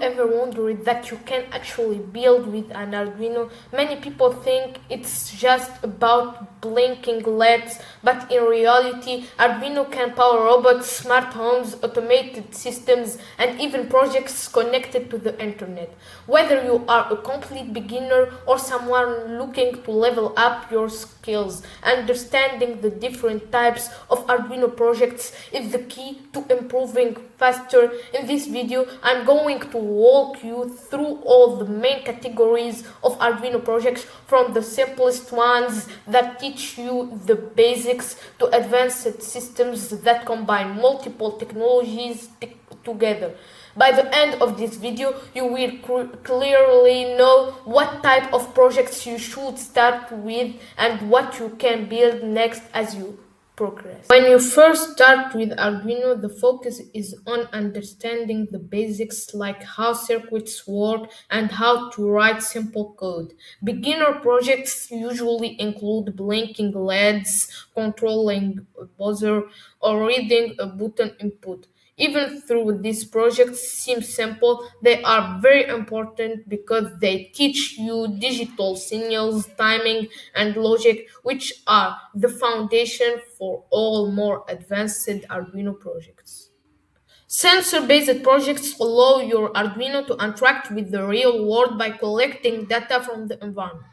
ever wondered that you can actually build with an Arduino? Many people think it's just about blinking LEDs, but in reality, Arduino can power robots, smart homes, automated systems, and even projects connected to the internet. Whether you are a complete beginner or someone looking to level up your skills, understanding the different types of Arduino projects is the key to improving faster. In this video, I'm going to walk you through all the main categories of Arduino projects, from the simplest ones that teach you the basics to advanced systems that combine multiple technologies together. By the end of this video, you will clearly know what type of projects you should start with and what you can build next as you progress. When you first start with Arduino, the focus is on understanding the basics like how circuits work and how to write simple code. Beginner projects usually include blinking LEDs, controlling a buzzer, or reading a button input. Even though these projects seem simple, they are very important because they teach you digital signals, timing, and logic, which are the foundation for all more advanced Arduino projects. Sensor-based projects allow your Arduino to interact with the real world by collecting data from the environment.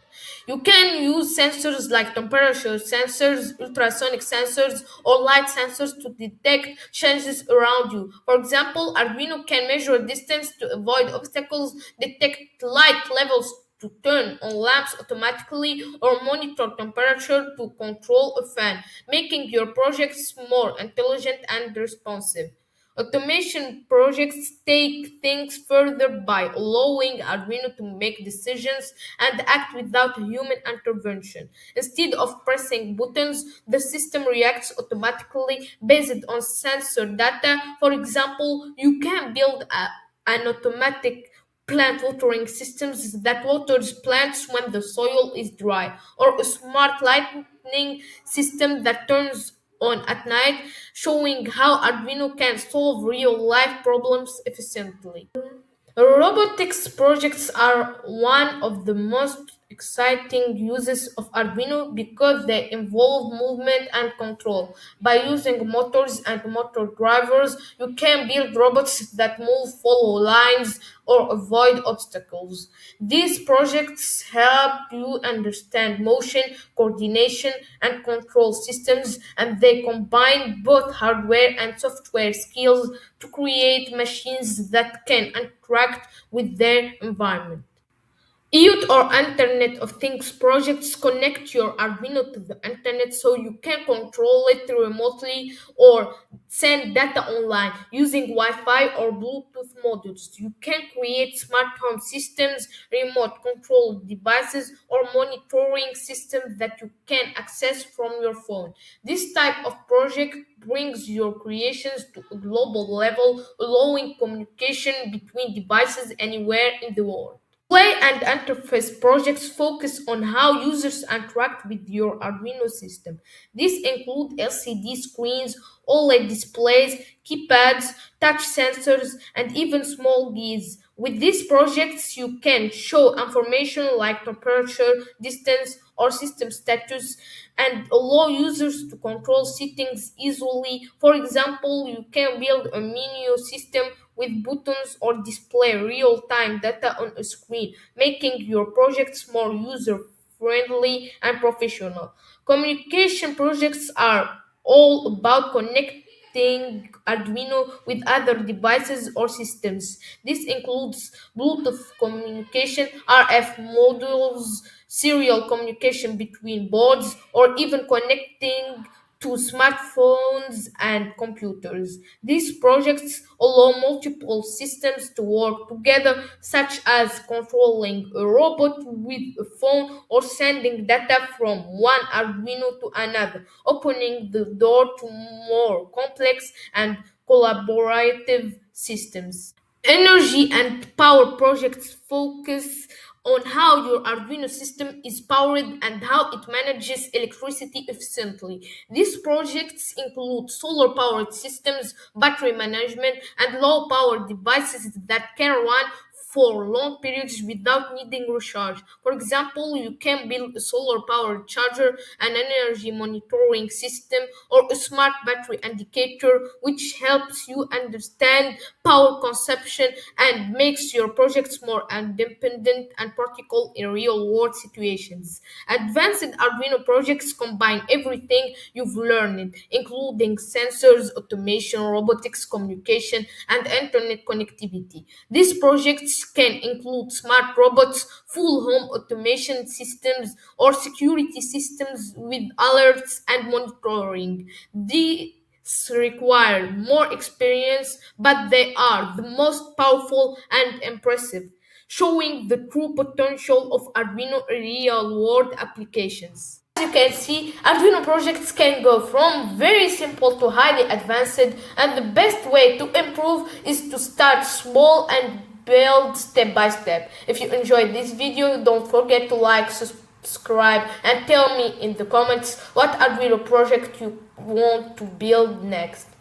You can use sensors like temperature sensors, ultrasonic sensors, or light sensors to detect changes around you. For example, Arduino can measure distance to avoid obstacles, detect light levels to turn on lamps automatically, or monitor temperature to control a fan, making your projects more intelligent and responsive. Automation projects take things further by allowing Arduino to make decisions and act without human intervention. Instead of pressing buttons, the system reacts automatically based on sensor data. For example, you can build an automatic plant watering systems that waters plants when the soil is dry, or a smart lighting system that turns on at night, showing how Arduino can solve real life problems efficiently. Robotics projects are one of the most exciting uses of Arduino because they involve movement and control. By using motors and motor drivers, you can build robots that move, follow lines, or avoid obstacles. These projects help you understand motion, coordination, and control systems, and they combine both hardware and software skills to create machines that can interact with their environment. IoT or Internet of Things projects connect your Arduino to the internet so you can control it remotely or send data online using Wi-Fi or Bluetooth modules. You can create smart home systems, remote control devices, or monitoring systems that you can access from your phone. This type of project brings your creations to a global level, allowing communication between devices anywhere in the world. Play and interface projects focus on how users interact with your Arduino system. These include LCD screens, OLED displays, keypads, touch sensors, and even small GUIs. With these projects, you can show information like temperature, distance, or system status and allow users to control settings easily. For example, you can build a menu system with buttons or display real-time data on a screen, making your projects more user-friendly and professional. Communication projects are all about connecting Arduino with other devices or systems. This includes Bluetooth communication, RF modules, serial communication between boards, or even connecting to smartphones and computers. These projects allow multiple systems to work together, such as controlling a robot with a phone or sending data from one Arduino to another, opening the door to more complex and collaborative systems. Energy and power projects focus on how your Arduino system is powered and how it manages electricity efficiently. These projects include solar powered systems, battery management, and low power devices that can run for long periods without needing recharge. For example, you can build a solar powered charger, an energy monitoring system, or a smart battery indicator, which helps you understand power consumption and makes your projects more independent and practical in real world situations. Advanced Arduino projects combine everything you've learned, including sensors, automation, robotics, communication, and internet connectivity. These projects can include smart robots, full home automation systems, or security systems with alerts and monitoring. These require more experience, but they are the most powerful and impressive, showing the true potential of Arduino in real world applications. As you can see, Arduino projects can go from very simple to highly advanced, and the best way to improve is to start small and build step by step. If you enjoyed this video, don't forget to like, subscribe, and tell me in the comments what Arduino project you want to build next.